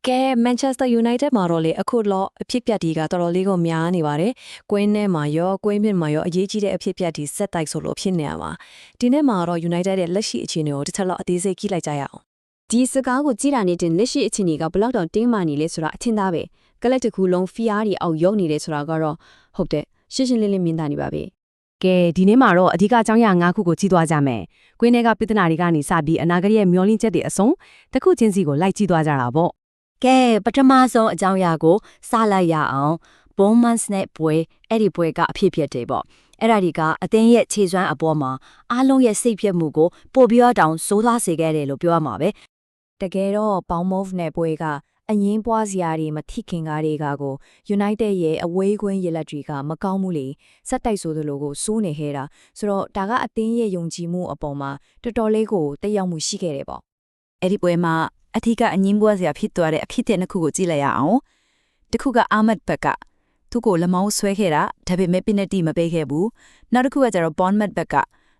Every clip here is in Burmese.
ကဲ Manchester United မှာတော့လေအခုလောအဖြစ်ပြက်ဒီကတော်တော်လေးကိုများနေပါတယ်။ကွင်းထဲမှာရောကွင်းပြင်မှာရောအရေးကြီးတဲ့အဖြစ်ပြက်ဒီစက်တိုက်ဆိုလို့ဖြစ်နေရပါ။ဒီနေ့မှာတော့ United ရဲ့လက်ရှိအခြေအနေကိုတစ်ချက်လောက်အသေးစိတ်ကြည့်လိုက်ကြရအောင် ဒီစကားကိုကြည့်တာနဲ့တင်လက်ရှိအခြေအနေကဘယ်လောက်တော့တင်းမာနေလဲဆိုတာအထင်သားပဲကလပ်တစ်ခုလုံးဖီအားတွေအောက်ရောက်နေတယ်ဆိုတာကတော့ဟုတ်တယ်ရှင်းရှင်းလင်းလင်းမြင်တာနေပါပဲ ကဲဒီနေ့မှာတော့အဓိကအကြောင်းအရာ၅ခုကိုကြည့်သွားကြမယ်။ကွင်းထဲကပြည်ထနာတွေကနေစပြီးအနာဂတ်ရဲ့မျောလင့်ချက်တွေအစုံတစ်ခုချင်းစီကိုလိုက်ကြည့်သွားကြတာပေါ့ ကဲပထမဆုံးအကြောင်းအရာကိုစလိုက်ရအောင်ဘုံမန်စ်နဲ့ပွဲအဲ့ဒီပွဲကအဖြစ်ဖြစ်တယ်ပေါ့အဲ့ဒါဒီကအသင်းရဲ့ခြေစွမ်းအပေါ်မှာအားလုံးရဲ့စိတ်ဖြစ်မှုကိုပို့ပြီးတော့တောင်စိုးသွားစေခဲ့တယ်လို့ပြောရမှာပဲတကယ်တော့ဘောင်မော့ဖ်နဲ့ပွဲကအငင်းပွားစရာတွေမထိခင်ကားတွေကကို United ရဲ့အဝေးကွင်းရလက်တွေကမကောင်းဘူးလေစက်တိုက်ဆိုသလိုကိုစိုးနေခဲ့တာဆိုတော့ဒါကအသင်းရဲ့ယုံကြည်မှုအပေါ်မှာတော်တော်လေးကိုတက်ရောက်မှုရှိခဲ့တယ်ပေါ့အဲ့ဒီပွဲမှာအထီးကအငင်းပွားစရာဖြစ်သွားတဲ့အဖြစ်တဲ့နှစ်ခုကိုကြည့်လိုက်ရအောင်တစ်ခုကအာမတ်ဘက်ကသူ့ကိုလက်မောင်းဆွဲခဲ့တာဒါပေမဲ့ပင်နတီမပေးခဲ့ဘူးနောက်တစ်ခုကကျတော့ဘွန်မတ်ဘက်က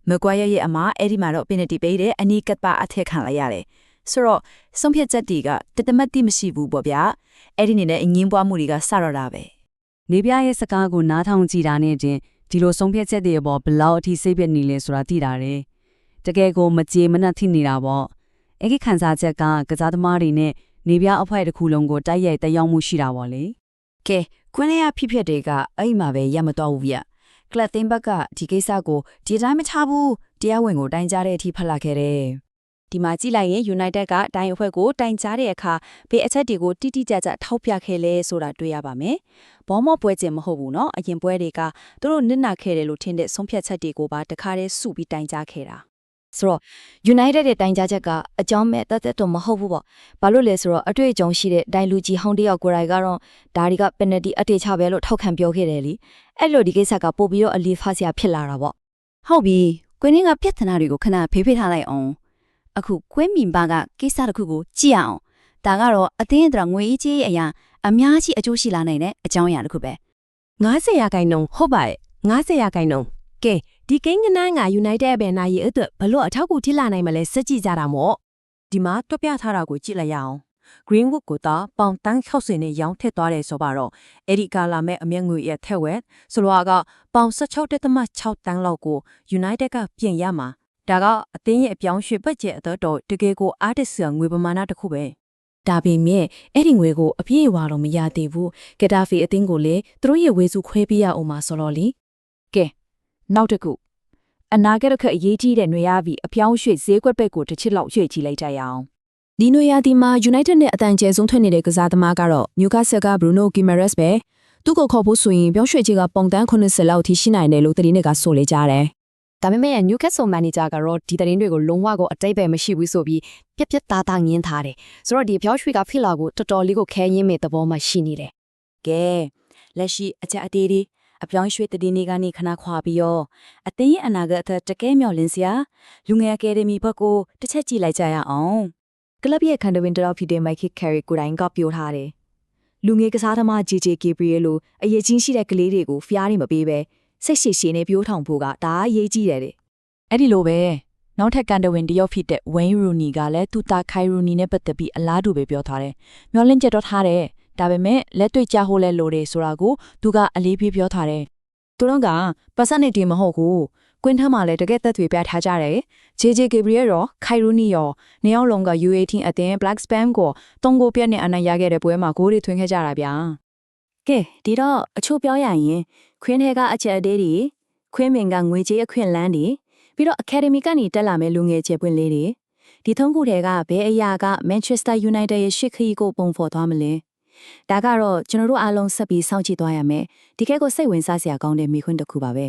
မကွာရဲ့အမအဲ့ဒီမှာတော့ပင်နတီပေးတယ်အနီးကပ်ပါအထက်ခံလိုက်ရတယ်ဆိုတော့ဆုံးဖြတ်ချက်တွေကတတမတ်တိမရှိဘူးပေါ့ဗျာအဲ့ဒီနေနဲ့အငင်းပွားမှုတွေကစတော့တာပဲ ။နေပြရဲ့စကားကိုနားထောင်ကြည့်တာနဲ့တင်ဒီလိုဆုံးဖြတ်ချက်တွေပေါ်ဘလောက်အထိစိတ်ပြက်နေလဲဆိုတာသိတာတယ်။တကယ်ကိုမကြေမနက်ထိနေတာပေါ့။အဲ့ဒီခန်းစားချက်ကကစားသမားတွေနဲ့နေပြအဖွဲ့တစ်ခုလုံးကိုတိုက်ရိုက်တက်ရောက်မှုရှိတာပေါ့လေ။ ကဲကွင်းလေးရဖြစ်ဖြစ်တွေကအဲ့မှာပဲရမတော့ဘူးဗျကလပ်သင်းဘက်ကဒီကိစ္စကိုဒီတိုင်းမချဘူးတရားဝင်ကိုတိုင်ကြားတဲ့အထိဖတ်လာခဲ့တယ် ဒီမှာကြည့်လိုက်ရင် United ကတိုင်းအဖွဲ့ကိုတိုင်ကြားတဲ့အခါဘေးအချက်တွေကိုတိတိကျကျထောက်ပြခဲ့လဲဆိုတာတွေ့ရပါမယ်။ဘောမော့ပွဲကျင်မဟုတ်ဘူးเนาะအရင်ပွဲတွေကသူတို့နစ်နာခဲ့တယ်လို့ထင်တဲ့ဆုံးဖြတ်ချက်တွေကိုပါတခါတည်းစုပြီးတိုင်ကြားခဲ့တာ ဆိုတော့ United ရဲ့တိုင်ကြားချက်ကအကြောင်းမဲ့တသက်တော့မဟုတ်ဘူးပေါ့ဘာလို့လဲဆိုတော့အတွေ့အကြုံရှိတဲ့ဒိုင်လူကြီးဟောင်းတယောက်ကိုယ်တိုင်ကတော့ဒါတွေကပယ်နတီအတေချပဲလို့ထောက်ခံပြောခဲ့တယ်လीအဲ့လိုဒီကိစ္စကပို့ပြီးတော့အလီဖာစရာဖြစ်လာတာပေါ့ ဟုတ်ပြီကွင်းရင်းကပြဿနာတွေကိုခဏဖေးဖေးထားလိုက်အောင်အခုကွင်းမီပါကကိစ္စတစ်ခုကိုကြည့်ရအောင်ဒါကတော့အသင်းအတွက်ငွေအေးကြီးအရာအများကြီးအကျိုးရှိလာနိုင်တဲ့အကြောင်းအရာတစ်ခုပဲ 90ရာခိုင်နှုန်းဟုတ်ပါရဲ့90ရာခိုင်နှုန်းကဲဒီကိန်းကနန်းက United ပဲနိုင်ရဲ့အတွက်ဘလို့အထောက်အကူထိလာနိုင်မလဲစက်ကြည့်ကြတာမို့ ဒီမှာတွက်ပြထားတာကိုကြည့်လိုက်ရအောင် Greenwood ကိုတာပေါင်တန်း60နဲ့ရောင်းထက်သွားတယ်ဆိုပါတော့အဲ့ဒီကလာမဲ့အမျက်ငွေရဲ့ထက်ဝက်ဆိုတော့ကပေါင်16.6တန်းလောက်ကို United ကပြင်ရမှာဒါကအသင်းရဲ့အပြောင်းရွှေ့ပတ်ကျက်အတော့တကယ်ကိုအားတဆငွေပမာဏတစ်ခုပဲ ဒါပေမဲ့အဲ့ဒီငွေကိုအပြည့်အဝတော့မရသေးဘူးဂက်တာဖီအသင်းကိုလည်းသူတို့ရဲ့ဝေစုခွဲပေးရအောင်မှာဆိုတော့လေ ကဲနောက်တစ်ခုအနာဂတ်အခက်အရေးကြီးတဲ့ຫນွေရပြီးအပြောင်းရွှေ့ဈေးကွက်ဘက်ကိုတစ်ချစ်လောက်ရွှေ့ကြည့်လိုက်ကြရအောင် ဒီနွေရာသီမှာ United နဲ့အတန်ကျဲဆုံးထွက်နေတဲ့ကစားသမားကတော့ Newcastle က Bruno Guimaraes ပဲသူ့ကိုခေါ်ဖို့ဆိုရင်ပြောင်းရွှေ့ကြီးကပုံတန်း80လောက်ထိရှိနိုင်တယ်လို့သတင်းတွေကဆိုလေကြတယ် ဒါပေမဲ့ Newcastle manager ကတော့ဒီသတင်းတွေကိုလုံးဝကိုအတိတ်ပဲမရှိဘူးဆိုပြီးပြက်ပြက်သားသားငင်းထားတယ်ဆိုတော့ဒီပြောင်းရွှေ့ကဖြစ်လာကိုတော်တော်လေးကိုခဲရင်းမဲ့သဘောမှရှိနေတယ် ကဲလက်ရှိအချက်အသေးတွေအပြောင်းရွှေ့တည်နေကနေခဏခွာပြီးတော့အသင်းရဲ့အနာဂတ်အသက်တကယ်မျှော်လင့်စရာလူငယ်အကယ်ဒမီဘက်ကိုတစ်ချက်ကြည့်လိုက်ကြရအောင်ကလပ်ရဲ့ခန်ဒဝင်းတရောက်ဖြစ်တဲ့ Michael Carrick ကိုယ်တိုင်ကပြောထားတယ်လူငယ်ကစားသမား JJ Gabriel လိုအရေးကြီးရှိတဲ့ကလေးတွေကိုဖျားနေမပေးပဲစိတ်ရှည်ရှည်နဲ့ပြောထောင်ဖို့ကဒါအရေးကြီးတယ်တဲ့ အဲ့ဒီလိုပဲနောက်ထပ်ကန်တဝင်တယောက်ဖြစ်တဲ့ Wayne Rooney ကလည်းသူတာခိုင် Rooney နဲ့ပတ်သက်ပြီးအလားတူပဲပြောထားတယ်။မျောလင့်ချက်တော့ထားတယ်။ဒါပေမဲ့လက်တွေ့ကြဟိုလဲလိုတယ်ဆိုတာကိုသူကအလေးပေးပြောထားတယ်။ သူတို့ကပတ်စံနေတီမဟုတ်ဘူးကွင်းထမ်းမှာလည်းတကယ်သက်သွေပြထားကြတယ် JJ Gabriel ရော Kai Rooney ရောနေအောင်လုံးက U18 အသင်း Black Spam ကိုတုံးကိုပြက်နဲ့အနိုင်ရခဲ့တဲ့ပွဲမှာဂိုးတွေထွင်းခဲ့ကြတာဗျာ ကဲဒီတော့အချို့ပြောရရင်ခွင်းထဲကအချက်အသေးတွေခွင်းမင်ကငွေကြေးအခွင့်လန်းတွေပြီးတော့ Academy ကနေတက်လာမဲ့လူငယ်ချေပွင့်လေးတွေဒီသုံးခုထဲကဘယ်အရာက Manchester United ရဲ့ရှစ်ခရီးကိုပုံဖော်သွားမလဲဒါကတော့ကျွန်တော်တို့အားလုံးဆက်ပြီးစောင့်ကြည့်သွားရမယ်ဒီကဲကိုစိတ်ဝင်စားစရာကောင်းတဲ့မိခွန်းတစ်ခုပါပဲ